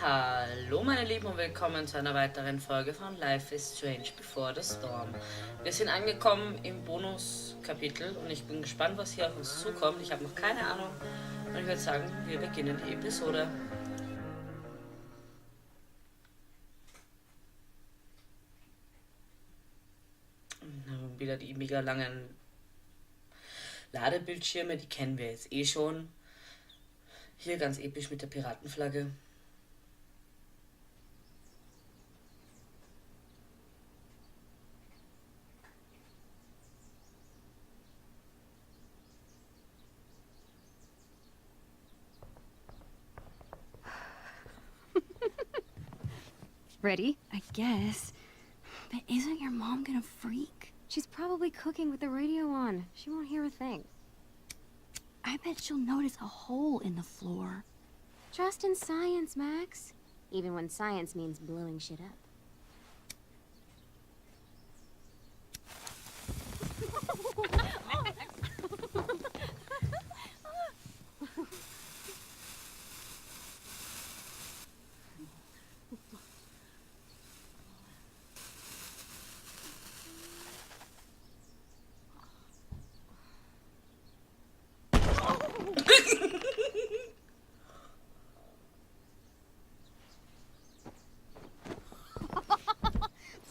Hallo meine Lieben und willkommen zu einer weiteren Folge von Life is Strange Before the Storm. Wir sind angekommen im Bonuskapitel und ich bin gespannt, was hier auf uns zukommt. Ich habe noch keine Ahnung und ich würde sagen, wir beginnen die Episode. Wieder die mega langen Ladebildschirme, die kennen wir jetzt eh schon. Hier ganz episch mit der Piratenflagge. Ready? I guess. But isn't your mom gonna freak? She's probably cooking with the radio on. She won't hear a thing. I bet she'll notice a hole in the floor. Trust in science, Max. Even when science means blowing shit up.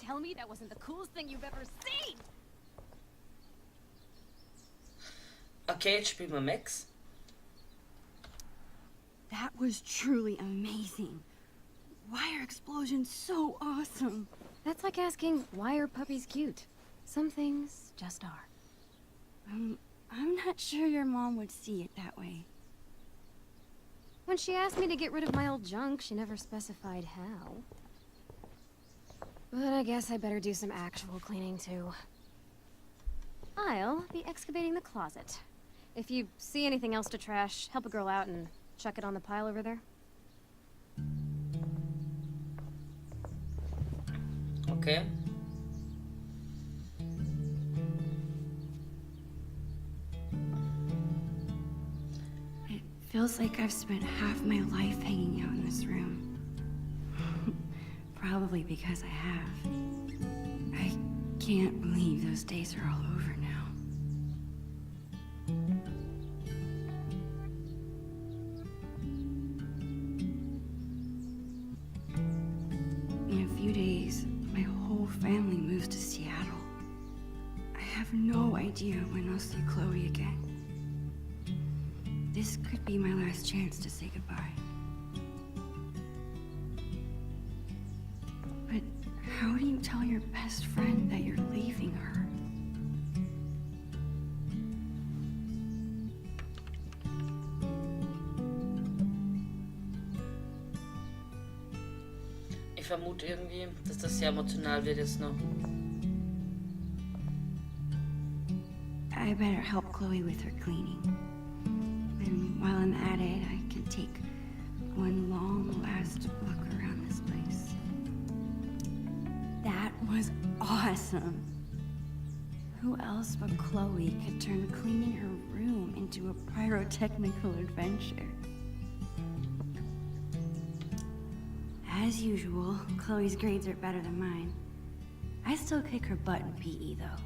Tell me that wasn't the coolest thing you've ever seen! Okay, jetzt spielen wir Max. That was truly amazing. Why are explosions so awesome? That's like asking, why are puppies cute? Some things just are. I'm not sure your mom would see it that way. When she asked me to get rid of my old junk, she never specified how. But I guess I better do some actual cleaning too. I'll be excavating the closet. If you see anything else to trash, help a girl out and chuck it on the pile over there. Okay. It feels like I've spent half my life hanging out in this room. Probably because I have. I can't believe those days are all over now. In a few days, my whole family moves to Seattle. I have no idea when I'll see Chloe again. This could be my last chance to say goodbye. But how do you tell your best friend that you're leaving her? Ich vermute irgendwie, dass das sehr emotional wird jetzt noch. I better help Chloe with her cleaning. And while I'm at it, I can take one long last look around this place. That was awesome. Who else but Chloe could turn cleaning her room into a pyrotechnical adventure? As usual, Chloe's grades are better than mine. I still kick her butt in PE, though.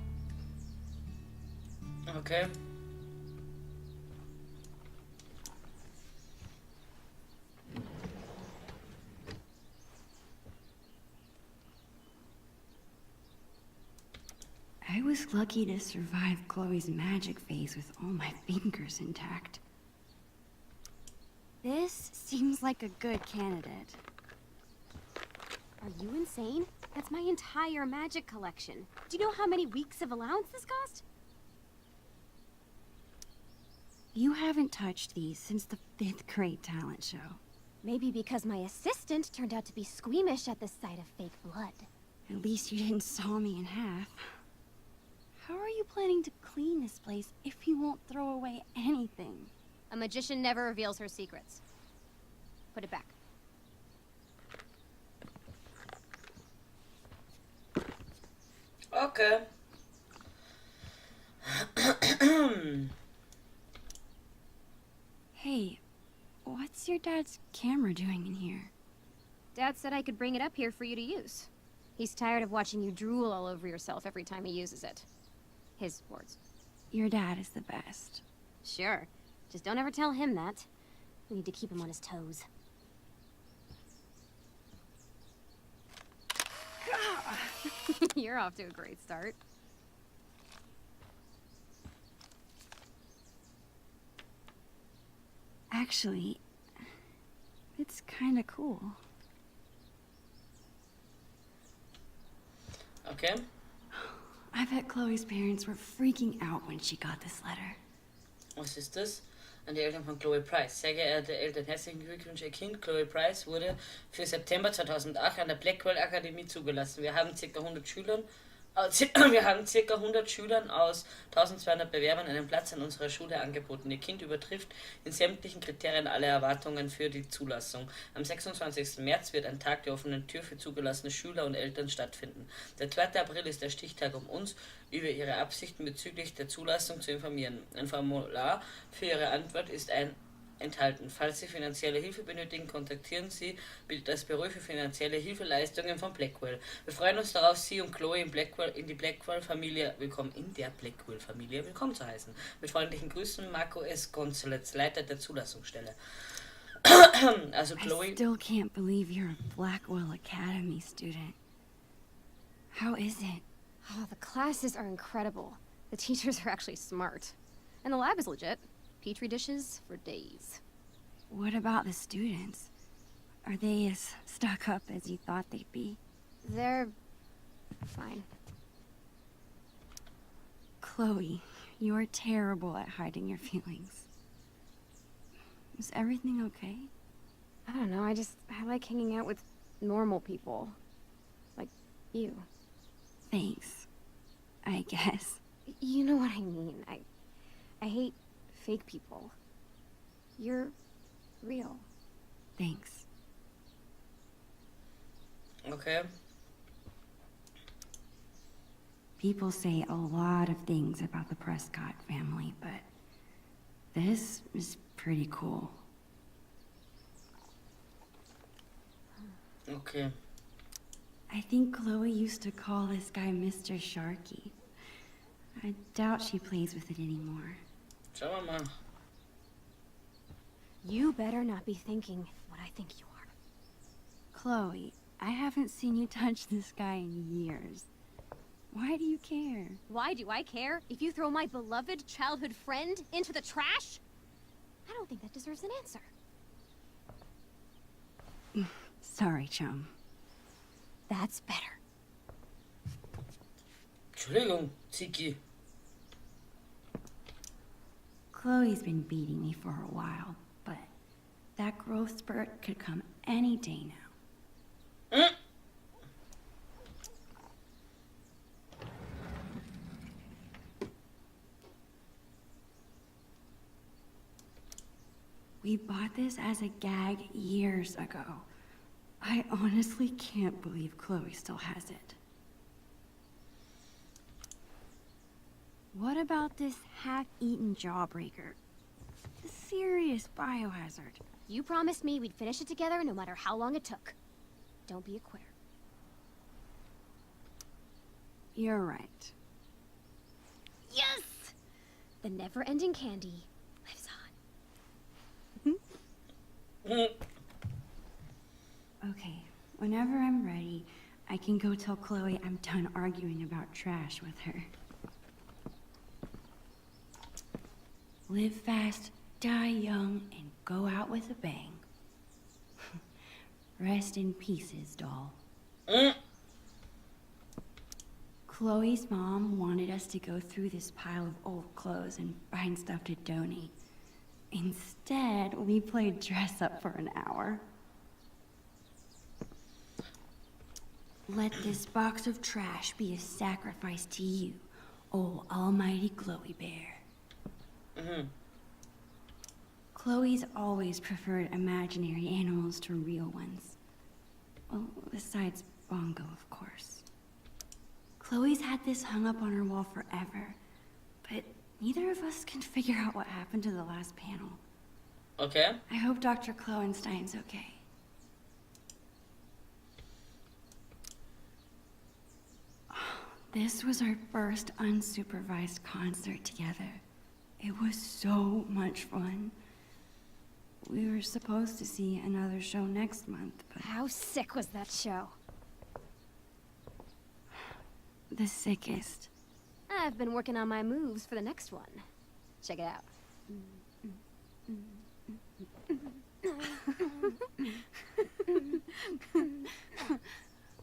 Okay. I was lucky to survive Chloe's magic phase with all my fingers intact. This seems like a good candidate. Are you insane? That's my entire magic collection. Do you know how many weeks of allowance this cost? You haven't touched these since the 5th grade talent show. Maybe because my assistant turned out to be squeamish at the sight of fake blood. At least you didn't saw me in half. How are you planning to clean this place if you won't throw away anything? A magician never reveals her secrets. Put it back. Okay. Hey, what's your dad's camera doing in here? Dad said I could bring it up here for you to use. He's tired of watching you drool all over yourself every time he uses it. His words. Your dad is the best. Sure. Just don't ever tell him that. We need to keep him on his toes. You're off to a great start. Actually, it's kinda cool. Okay. I bet Chloe's parents were freaking out when she got this letter. Was ist das? An die Eltern von Chloe Price. Sehr geehrte Eltern, herzlichen Glückwunsch, Ihr Kind. Chloe Price wurde für September 2008 an der Blackwell Akademie zugelassen. Wir haben ca. 100 Schülern aus 1200 Bewerbern einen Platz an unserer Schule angeboten. Ihr Kind übertrifft in sämtlichen Kriterien alle Erwartungen für die Zulassung. Am 26. März wird ein Tag der offenen Tür für zugelassene Schüler und Eltern stattfinden. Der 2. April ist der Stichtag, um uns über Ihre Absichten bezüglich der Zulassung zu informieren. Ein Formular für Ihre Antwort ist enthalten. Falls Sie finanzielle Hilfe benötigen, kontaktieren Sie bitte das Büro für finanzielle Hilfeleistungen von Blackwell. Wir freuen uns darauf, Sie und Chloe in der Blackwell-Familie willkommen zu heißen. Mit freundlichen Grüßen, Marco S. Gonzalez, Leiter der Zulassungsstelle. Also Chloe... I still can't believe you're a Blackwell Academy student. How is it? Oh, the classes are incredible. The teachers are actually smart. And the lab is legit. Petri dishes for days. What about the students? Are they as stuck up as you thought they'd be? They're fine. Chloe, you're terrible at hiding your feelings. Is everything okay? I don't know, I like hanging out with normal people. Like you. Thanks, I guess. You know what I mean. I hate fake people. You're real. Thanks. Okay. People say a lot of things about the Prescott family, but this is pretty cool. Okay. I think Chloe used to call this guy Mr. Sharky. I doubt she plays with it anymore. Schauen wir mal. You better not be thinking what I think you are. Chloe, I haven't seen you touch this guy in years. Why do you care? Why do I care if you throw my beloved childhood friend into the trash? I don't think that deserves an answer. Sorry, chum. That's better. Entschuldigung, Ziki. Chloe's been beating me for a while, but that growth spurt could come any day now. We bought this as a gag years ago. I honestly can't believe Chloe still has it. What about this half-eaten jawbreaker? A serious biohazard. You promised me we'd finish it together no matter how long it took. Don't be a quitter. You're right. Yes! The never-ending candy lives on. Okay, whenever I'm ready, I can go tell Chloe I'm done arguing about trash with her. Live fast, die young, and go out with a bang. Rest in pieces, doll. Chloe's mom wanted us to go through this pile of old clothes and find stuff to donate. Instead, we played dress up for an hour. Let this box of trash be a sacrifice to you, oh almighty Chloe Bear. Chloe's always preferred imaginary animals to real ones. Well, besides Bongo, of course. Chloe's had this hung up on her wall forever, but neither of us can figure out what happened to the last panel. Okay. I hope Dr. Kloenstein's okay. This was our first unsupervised concert together. It was so much fun. We were supposed to see another show next month, but... How sick was that show? The sickest. I've been working on my moves for the next one. Check it out.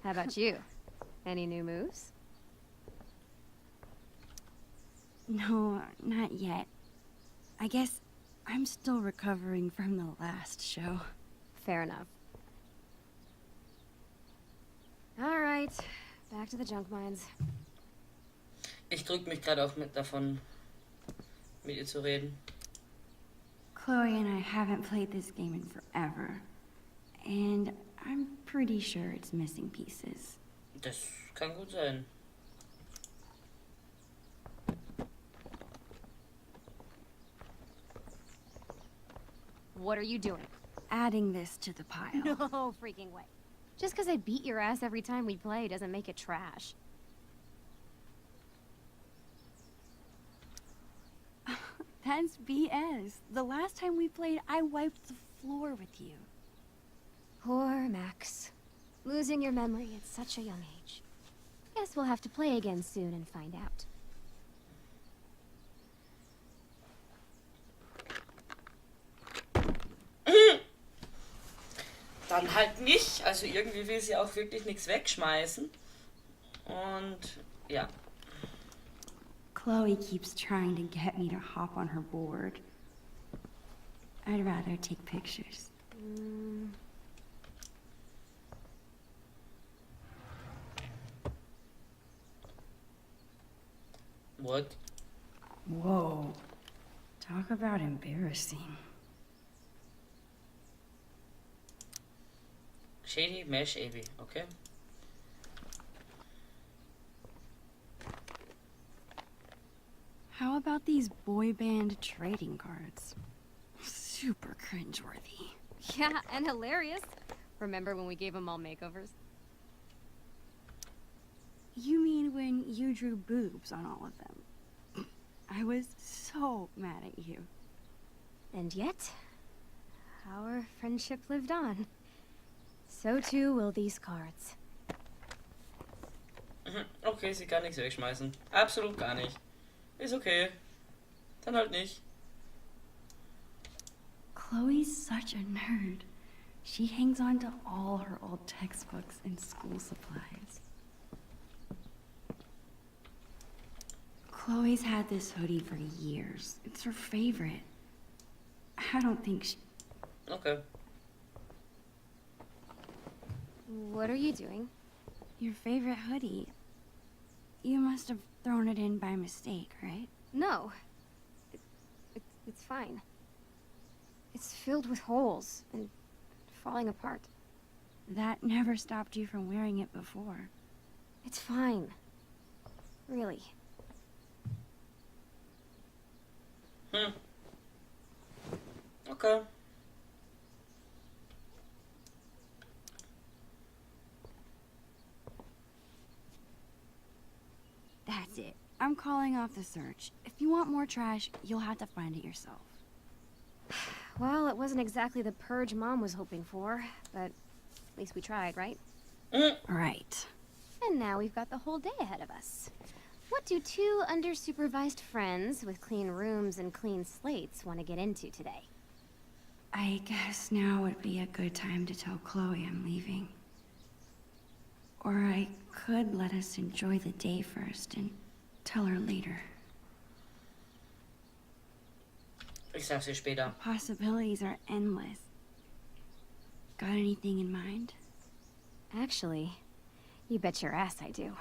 How about you? Any new moves? No, not yet. I guess I'm still recovering from the last show. Fair enough. All right, back to the junk mines. Ich drück mich gerade auch mit davon, mit ihr zu reden. Chloe and I haven't played this game in forever. And I'm pretty sure it's missing pieces. Das kann gut sein. What are you doing? Adding this to the pile. No freaking way. Just because I beat your ass every time we play doesn't make it trash. That's BS. The last time we played, I wiped the floor with you. Poor Max. Losing your memory at such a young age. Guess we'll have to play again soon and find out. Dann halt nicht. Also irgendwie will sie auch wirklich nichts wegschmeißen. Und ja. Chloe keeps trying to get me to hop on her board. I'd rather take pictures. What? Whoa. Talk about embarrassing. Shady Mesh AB, okay. How about these boy band trading cards? Super cringeworthy. Yeah, and hilarious. Remember when we gave them all makeovers? You mean when you drew boobs on all of them? I was so mad at you. And yet, our friendship lived on. So too will these cards. Okay, sie kann nichts wegschmeißen. Absolut gar nicht. Ist okay. Dann halt nicht. Chloe's such a nerd. She hangs on to all her old textbooks and school supplies. Chloe's had this hoodie for years. It's her favorite. I don't think she... Okay. What are you doing? Your favorite hoodie. You must have thrown it in by mistake, right? No. It's fine. It's filled with holes and falling apart. That never stopped you from wearing it before. It's fine. Really. Okay. That's it. I'm calling off the search. If you want more trash, you'll have to find it yourself. Well, it wasn't exactly the purge Mom was hoping for, but at least we tried, right? Right. And now we've got the whole day ahead of us. What do two under-supervised friends with clean rooms and clean slates want to get into today? I guess now would be a good time to tell Chloe I'm leaving. Or I could let us enjoy the day first and tell her later. Ich sag's ihr später. Possibilities are endless. Got anything in mind? Actually, you bet your ass I do.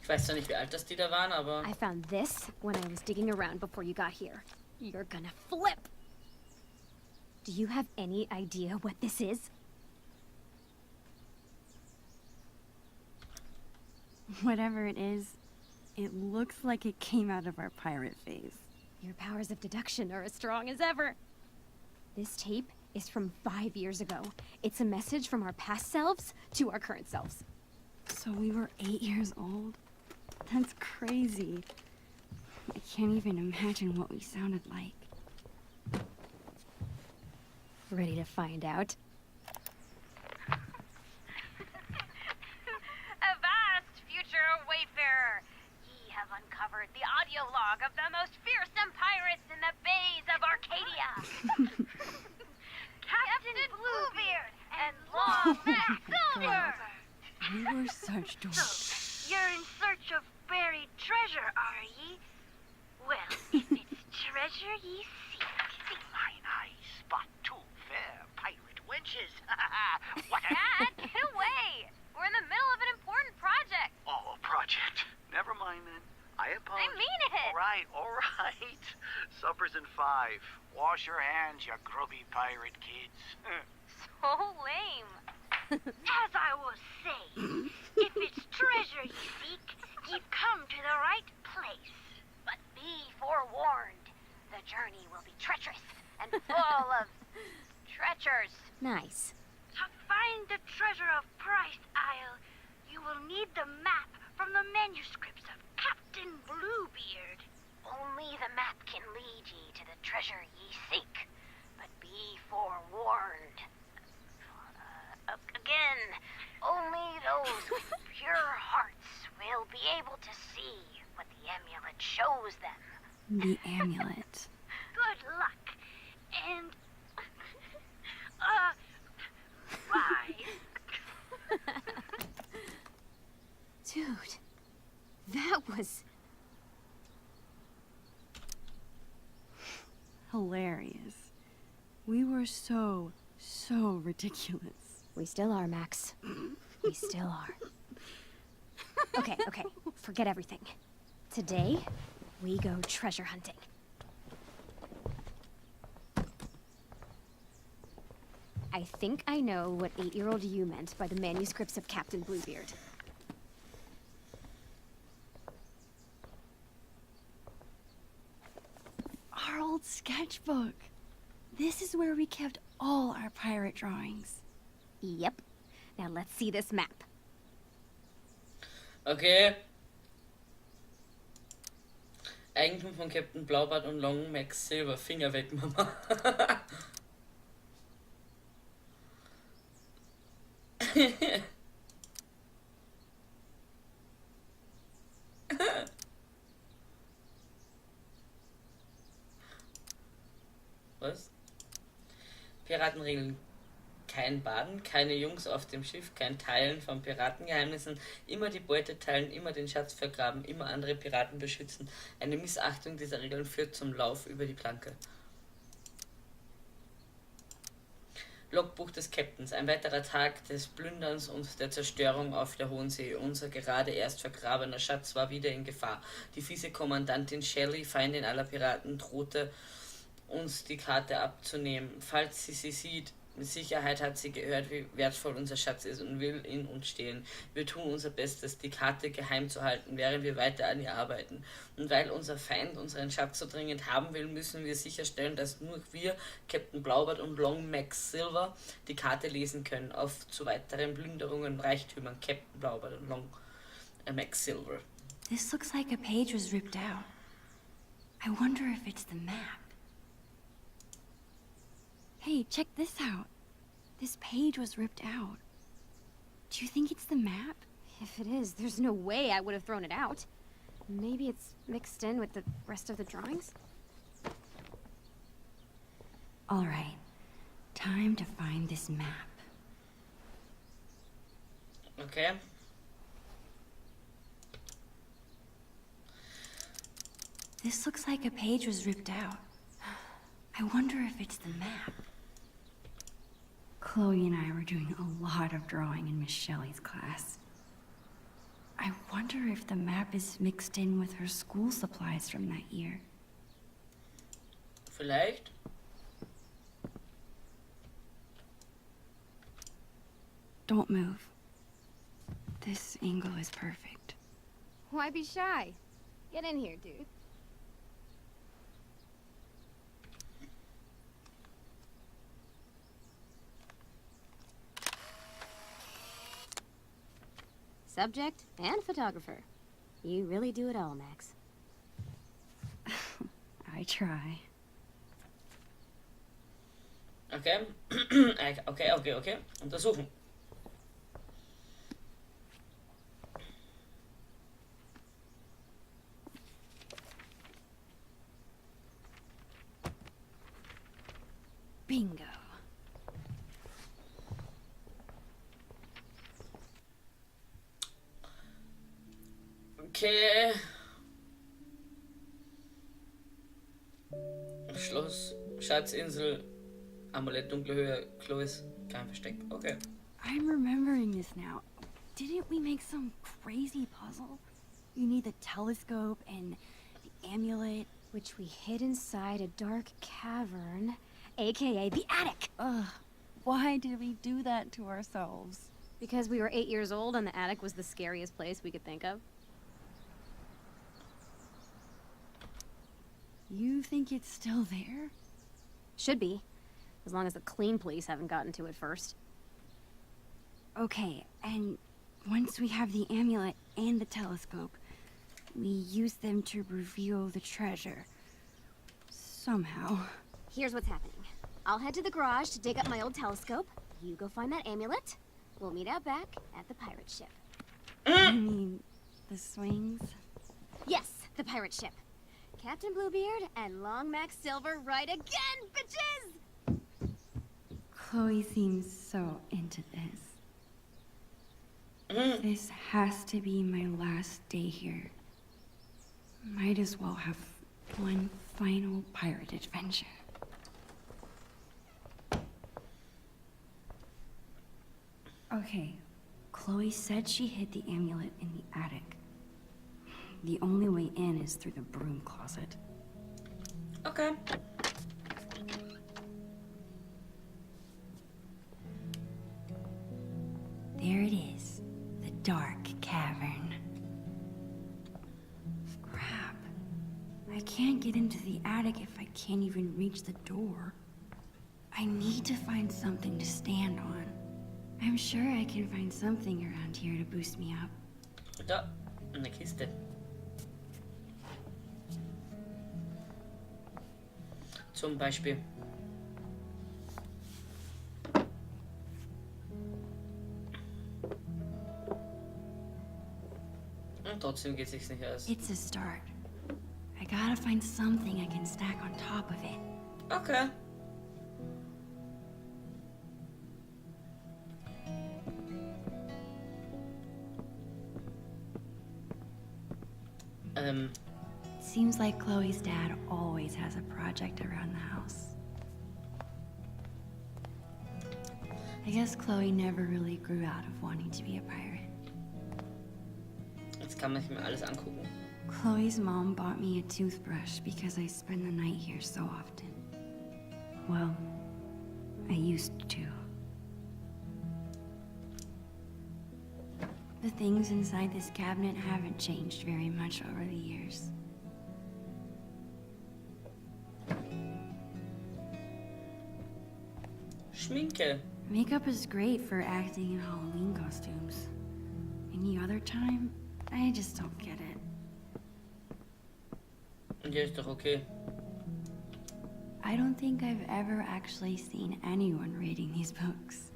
Ich weiß zwar nicht, wie alt das die da waren, aber... I found this when I was digging around before you got here. You're gonna flip! Do you have any idea what this is? Whatever it is, it looks like it came out of our pirate phase. Your powers of deduction are as strong as ever. This tape is from 5 years ago. It's a message from our past selves to our current selves. So we were 8 years old? That's crazy. I can't even imagine what we sounded like. Ready to find out? Avast, future wayfarer! Ye have uncovered the audio log of the most fearsome pirates in the bays of Arcadia. Captain Bluebeard and Long Mac Silver! We were such dorks. So, you're in search of buried treasure, are ye? Well, if it's treasure ye seek. Mine eyes spot two fair pirate wenches. What a... Dad, get away! We're in the middle of an important project. Oh, project. Never mind then. I apologize. I mean it. All right. Supper's in 5. Wash your hands, you grubby pirate kids. So lame. As I was saying, if it's treasure ye seek, ye've come to the right place. But be forewarned, the journey will be treacherous and full of treacherous. Nice. To find the treasure of Price Isle, you will need the map from the manuscripts of Captain Bluebeard. Only the map can lead ye to the treasure ye seek, but be forewarned. Again, only those with pure hearts will be able to see what the amulet shows them. The amulet. Good luck, and bye. Dude, that was Hilarious. We were so ridiculous. We still are, Max. We still are. Okay, forget everything. Today, we go treasure hunting. I think I know what 8-year-old you meant by the manuscripts of Captain Bluebeard. Our old sketchbook. This is where we kept all our pirate drawings. Yep. Now let's see this map. Okay. Eigentum von Captain Blaubart und Long Max Silver. Finger weg, Mama. Was? Piratenregeln. Kein Baden, keine Jungs auf dem Schiff, kein Teilen von Piratengeheimnissen, immer die Beute teilen, immer den Schatz vergraben, immer andere Piraten beschützen. Eine Missachtung dieser Regeln führt zum Lauf über die Planke. Logbuch des Captains. Ein weiterer Tag des Plünderns und der Zerstörung auf der Hohen See. Unser gerade erst vergrabener Schatz war wieder in Gefahr. Die fiese Kommandantin Shelley, Feindin aller Piraten, drohte uns die Karte abzunehmen. Falls sie sieht, mit Sicherheit hat sie gehört, wie wertvoll unser Schatz ist und will in uns stehlen. Wir tun unser Bestes, die Karte geheim zu halten, während wir weiter an ihr arbeiten. Und weil unser Feind unseren Schatz so dringend haben will, müssen wir sicherstellen, dass nur wir, Captain Blaubart und Long Max Silver, die Karte lesen können. Auf zu weiteren Plünderungen und Reichtümern, Captain Blaubart und Long Max Silver. This looks like a page was ripped out. I wonder if it's the map. Hey, check this out. This page was ripped out. Do you think it's the map? If it is, there's no way I would have thrown it out. Maybe it's mixed in with the rest of the drawings? All right. Time to find this map. Okay. This looks like a page was ripped out. I wonder if it's the map. Chloe and I were doing a lot of drawing in Miss Shelley's class. I wonder if the map is mixed in with her school supplies from that year. Vielleicht. Don't move. This angle is perfect. Why be shy? Get in here, dude. subject, and photographer. You really do it all, Max. I try. Okay. Okay. Untersuchen. Bingo. Okay. Schloss, Schatzinsel, Amulett, dunkle Höhe, Chloes Geheimversteck. Okay. I'm remembering this now. Didn't we make some crazy puzzle? You need the telescope and the amulet. Which we hid inside a dark cavern, aka the attic. Ugh. Why did we do that to ourselves? Because we were 8 years old and the attic was the scariest place we could think of. You think it's still there? Should be. As long as the clean police haven't gotten to it first. Okay, and once we have the amulet and the telescope, we use them to reveal the treasure. Somehow. Here's what's happening. I'll head to the garage to dig up my old telescope. You go find that amulet. We'll meet out back at the pirate ship. I mean, the swings? Yes, the pirate ship. Captain Bluebeard and Long Max Silver right again, bitches! Chloe seems so into this. This has to be my last day here. Might as well have one final pirate adventure. Okay, Chloe said she hid the amulet in the attic. The only way in is through the broom closet. Okay. There it is, the dark cavern. Crap. I can't get into the attic if I can't even reach the door. I need to find something to stand on. I'm sure I can find something around here to boost me up. Da, eine Kiste. Zum Beispiel. Und trotzdem geht sich's nicht aus. It's a start. I gotta find something I can stack on top of it. Okay. Seems like Chloe's dad always has a project around the house. I guess Chloe never really grew out of wanting to be a pirate. Jetzt kann man sich mal alles angucken. Chloe's mom bought me a toothbrush because I spend the night here so often. Well, I used to. The things inside this cabinet haven't changed very much over the years. Schminke. Makeup is great for acting in Halloween costumes. Any other time, I just don't get it. Ja, ist doch okay. I don't think I've ever actually seen anyone reading these books.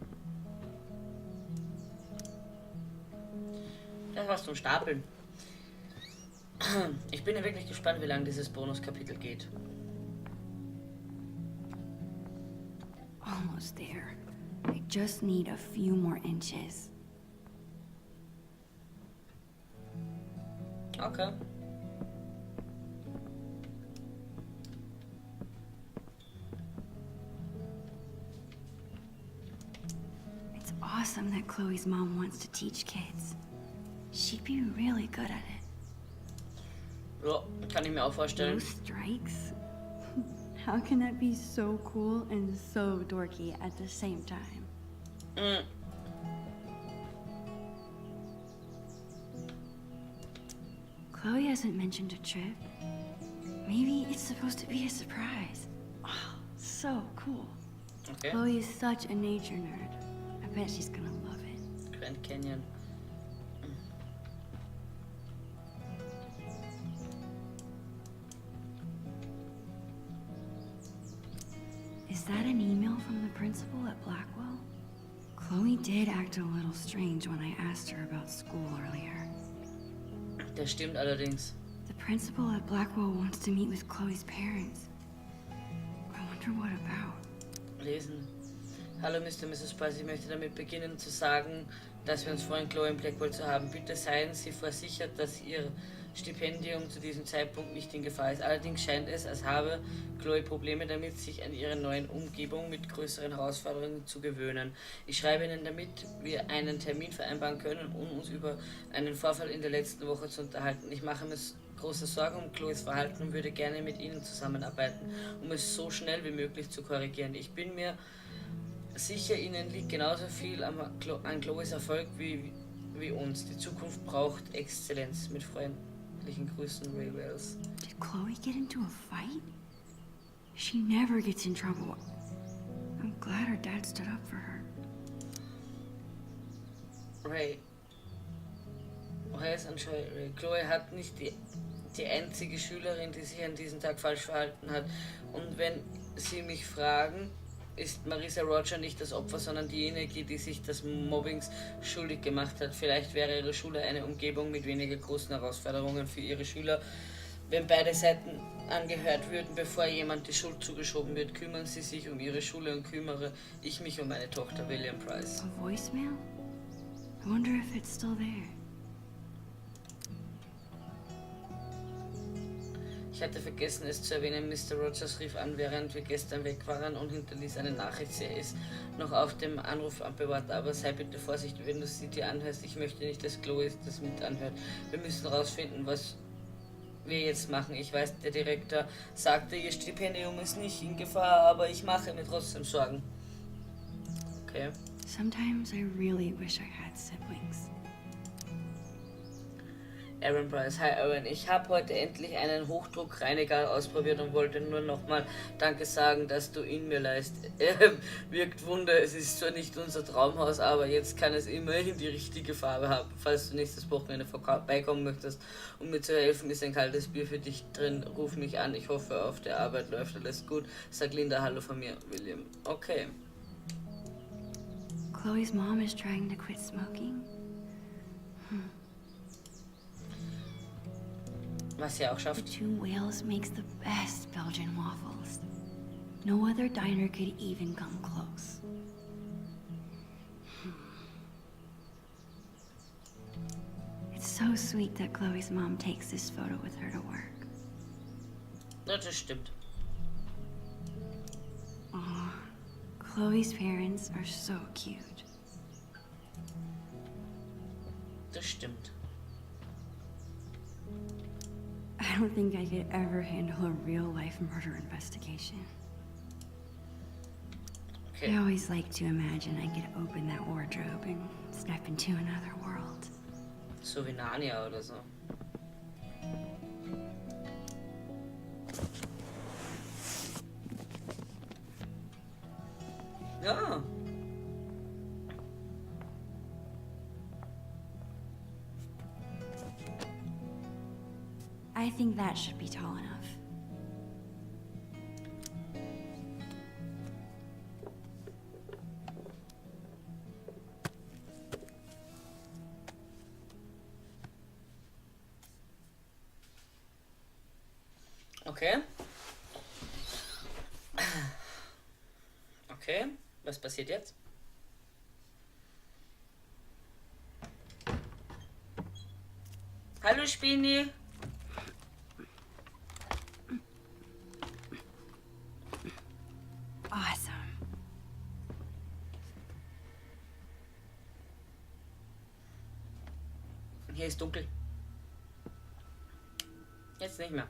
Das war's zum Stapeln. Ich bin ja wirklich gespannt, wie lange dieses Bonuskapitel geht. Almost there. I just need a few more inches. Okay. It's awesome that Chloe's mom wants to teach kids. She'd be really good at it. Ja, kann ich mir auch vorstellen. Those strikes? How can that be so cool and so dorky at the same time? Chloe hasn't mentioned a trip. Maybe it's supposed to be a surprise. Oh, so cool. Okay. Chloe is such a nature nerd. I bet she's gonna love it. Grand Canyon. Is that an email from the principal at Blackwell? Chloe did act a little strange when I asked her about school earlier. Das stimmt allerdings. The principal at Blackwell wants to meet with Chloe's parents. I wonder what about. Lesen. Hallo Mr. und Mrs. Price, ich möchte damit beginnen zu sagen, dass wir uns freuen, Chloe in Blackwell zu haben. Bitte seien Sie versichert, dass Ihr Stipendium zu diesem Zeitpunkt nicht in Gefahr ist. Allerdings scheint es, als habe Chloe Probleme damit, sich an ihre neuen Umgebung mit größeren Herausforderungen zu gewöhnen. Ich schreibe Ihnen, damit wir einen Termin vereinbaren können, um uns über einen Vorfall in der letzten Woche zu unterhalten. Ich mache mir große Sorgen um Chloes Verhalten und würde gerne mit Ihnen zusammenarbeiten, um es so schnell wie möglich zu korrigieren. Ich bin mir sicher, Ihnen liegt genauso viel an Chloes Erfolg wie uns. Die Zukunft braucht Exzellenz. Mit freundlichen Grüßen, Ray Wells. Did Chloe get into a fight? She never gets in trouble. I'm glad her dad stood up for her. Ray ist anscheinend Ray. Chloe hat nicht die einzige Schülerin, die sich an diesem Tag falsch verhalten hat. Und wenn Sie mich fragen, ist Marisa Roger nicht das Opfer, sondern diejenige, die sich des Mobbings schuldig gemacht hat. Vielleicht wäre ihre Schule eine Umgebung mit weniger großen Herausforderungen für ihre Schüler, wenn beide Seiten angehört würden, bevor jemand die Schuld zugeschoben wird. Kümmern Sie sich um Ihre Schule und kümmere ich mich um meine Tochter, William Price. A voicemail? I wonder if it's still there. Ich hatte vergessen, es zu erwähnen, Mr. Rogers rief an, während wir gestern weg waren und hinterließ eine Nachricht. Sie ist noch auf dem Anrufamt bewahrt, aber sei bitte vorsichtig, wenn du sie dir anhörst. Ich möchte nicht, dass Chloe das mit anhört. Wir müssen rausfinden, was wir jetzt machen. Ich weiß, der Direktor sagte, ihr Stipendium ist nicht in Gefahr, aber ich mache mir trotzdem Sorgen. Okay. Sometimes I really wish I had siblings. Aaron Price, hi Aaron, ich habe heute endlich einen Hochdruckreiniger ausprobiert und wollte nur nochmal Danke sagen, dass du ihn mir leist. Wirkt Wunder, es ist zwar nicht unser Traumhaus, aber jetzt kann es immerhin die richtige Farbe haben. Falls du nächstes Wochenende vorbeikommen möchtest, um mir zu helfen, ist ein kaltes Bier für dich drin. Ruf mich an, ich hoffe, auf der Arbeit läuft alles gut. Sag Linda Hallo von mir, William. Okay. Chloe's mom is trying to quit smoking. Was sie auch schafft. Two Whales makes the best Belgian waffles. No other diner could even come close. It's so sweet that Chloe's mom takes this photo with her to work. Ja, das stimmt. Aw, Chloe's parents are so cute. Das stimmt. I don't think I could ever handle a real-life murder investigation. Okay. I always like to imagine I could open that wardrobe and step into another world. So wie Narnia oder so. Ja. I think that should be tall enough. Okay. Okay, was passiert jetzt? Hallo Spini. Awesome. Hier ist dunkel. Jetzt nicht mehr.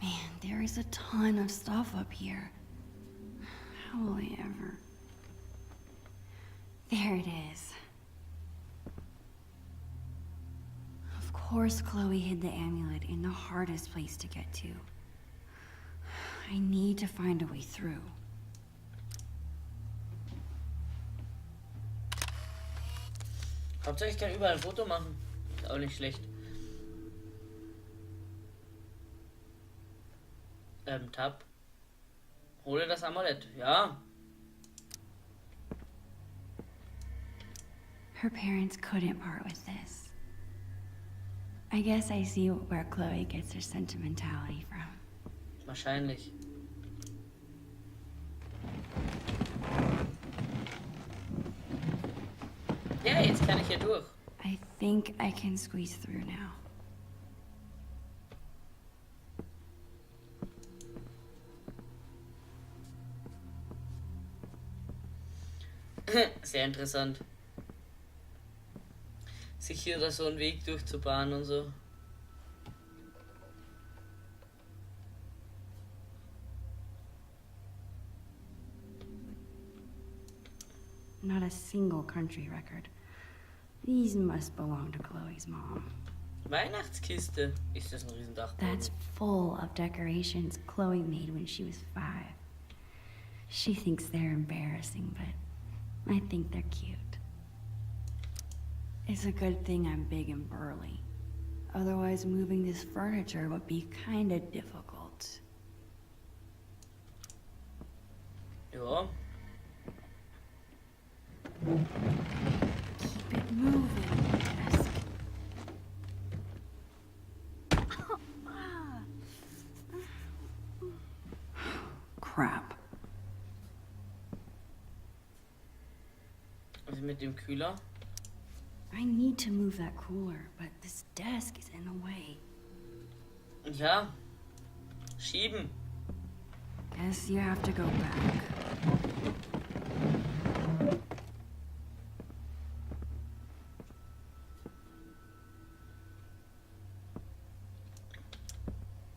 Man, there is a ton of stuff up here. How will I ever... There it is. Of course Chloe hid the amulet in the hardest place to get to. I need to find a way through. Hauptsache ich kann überall ein Foto machen. Ist auch nicht schlecht. Tab. Hole das Amulett. Ja. Her parents couldn't part with this. I guess I see where Chloe gets her sentimentality from. Wahrscheinlich. Ja, jetzt kann ich hier durch. I think I can squeeze through now. Sehr interessant. Sich hier da so einen Weg durchzubahnen und so. Not a single country record. These must belong to Chloe's mom. Weihnachtskiste. Ist das ein Riesendach? That's full of decorations Chloe made when she was 5. She thinks they're embarrassing, but I think they're cute. It's a good thing I'm big and burly. Otherwise, moving this furniture would be kinda difficult. Ja. Keep it moving, desk. Crap. Was ist mit dem Kühler? I need to move that cooler, but this desk is in the way. Ja. Schieben. Guess you have to go back.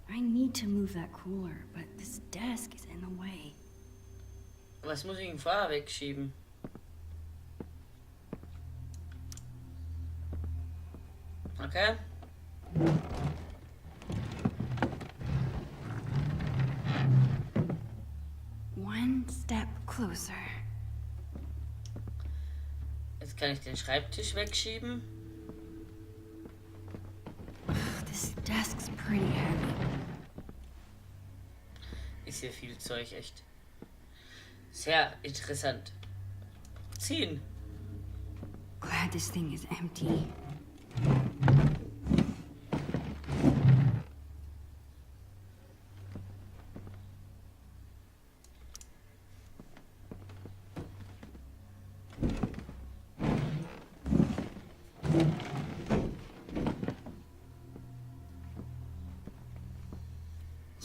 I need to move that cooler, but this desk is in the way. Was muss ich denn vorher wegschieben? Okay. One step closer. Jetzt kann ich den Schreibtisch wegschieben. This desk's pretty heavy. Ist hier viel Zeug, echt. Sehr interessant. Ziehen. Glad this thing is empty.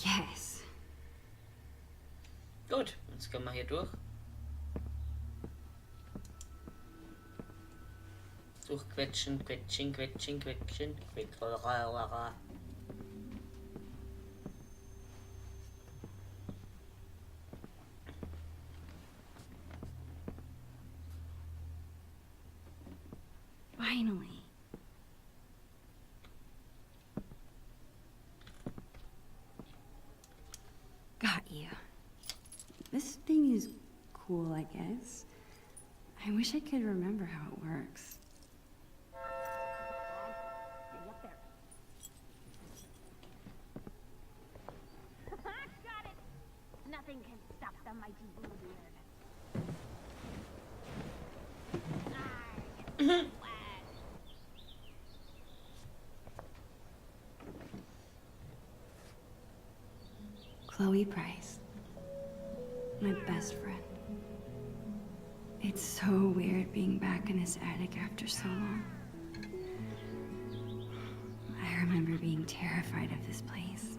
Yes. Gut, jetzt können wir hier durch. Durchquetschen, quetschen, quetschen, quetschen, quetschen. Finally. Got you. This thing is cool, I guess. I wish I could remember how it works. Got it! Nothing can stop the mighty Bluebeard. Chloe Price. My best friend. It's so weird being back in this attic after so long. I remember being terrified of this place.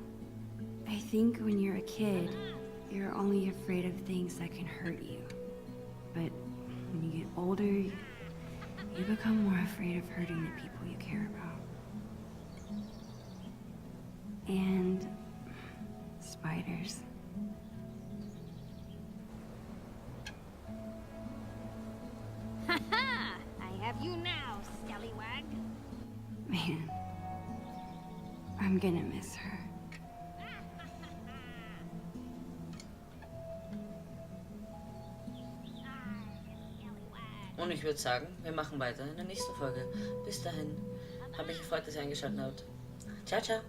I think when you're a kid, you're only afraid of things that can hurt you. But when you get older, you become more afraid of hurting the people you care about. And spiders. Ha! I have you now, scallywag. Man, I'm gonna miss her. Und ich würde sagen, wir machen weiter in der nächsten Folge. Bis dahin, habe mich gefreut, dass ihr eingeschaltet habt. Ciao, ciao.